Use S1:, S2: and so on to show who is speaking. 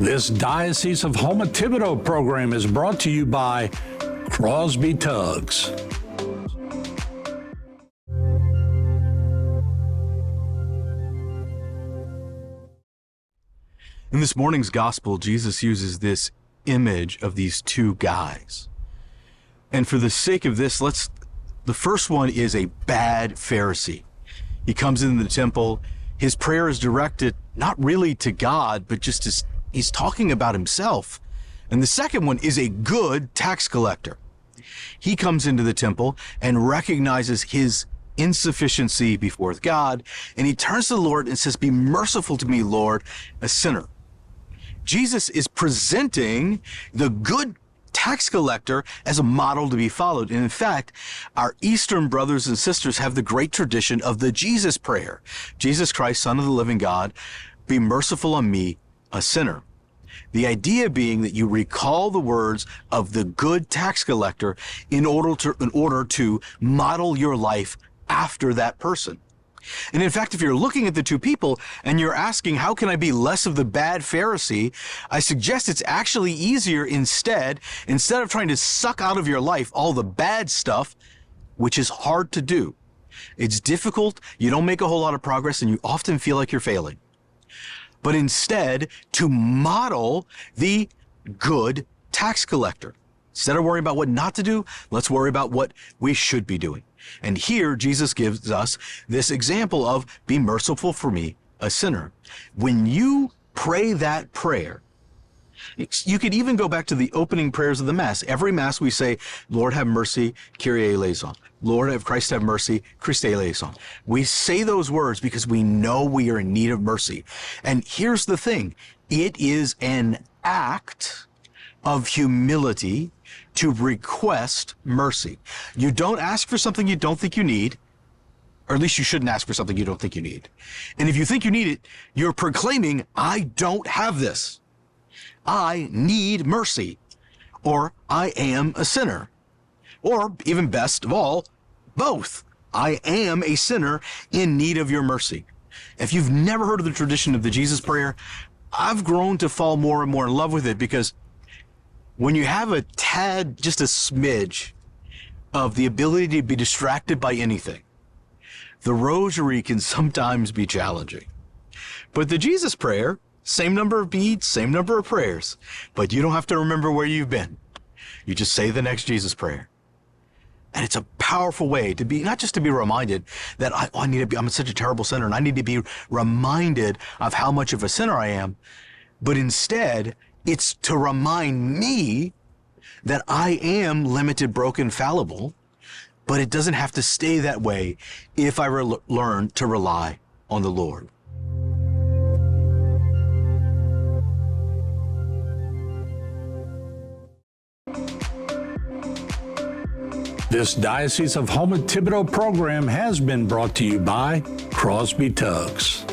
S1: This Diocese of Houma Thibodeau program is brought to you by Crosby Tugs.
S2: In this morning's gospel, Jesus uses this image of these two guys. And for the sake of this, the first one is a bad Pharisee. He comes into the temple. His prayer is directed not really to God, but just as he's talking about himself. And the second one is a good tax collector. He comes into the temple and recognizes his insufficiency before God, and he turns to the Lord and says, "Be merciful to me, Lord, a sinner." Jesus is presenting the good tax collector as a model to be followed. And in fact, our Eastern brothers and sisters have the great tradition of the Jesus prayer. Jesus Christ, Son of the living God, be merciful on me, a sinner. The idea being that you recall the words of the good tax collector in order to model your life after that person. And in fact, if you're looking at the two people and you're asking, how can I be less of the bad Pharisee? I suggest it's actually easier instead of trying to suck out of your life all the bad stuff, which is hard to do. It's difficult. You don't make a whole lot of progress and you often feel like you're failing. But instead, to model the good tax collector. Instead of worrying about what not to do, let's worry about what we should be doing. And here, Jesus gives us this example of, be merciful for me, a sinner. When you pray that prayer, you could even go back to the opening prayers of the Mass. Every Mass we say, Lord have mercy, Kyrie eleison. Lord have Christ have mercy, Christe eleison. We say those words because we know we are in need of mercy. And here's the thing, it is an act of humility to request mercy. You don't ask for something you don't think you need, or at least you shouldn't ask for something you don't think you need. And if you think you need it, you're proclaiming, I don't have this. I need mercy, or I am a sinner, or even best of all, both. I am a sinner in need of your mercy. If you've never heard of the tradition of the Jesus prayer, I've grown to fall more and more in love with it, because when you have a tad, just a smidge of the ability to be distracted by anything, the rosary can sometimes be challenging. But the Jesus prayer, same number of beads, same number of prayers, but you don't have to remember where you've been. You just say the next Jesus prayer. And it's a powerful way to be, not just to be reminded that I'm such a terrible sinner and I need to be reminded of how much of a sinner I am, but instead, it's to remind me that I am limited, broken, fallible, but it doesn't have to stay that way if I learn to rely on the Lord.
S1: This Diocese of Houma Thibodeau program has been brought to you by Crosby Tugs.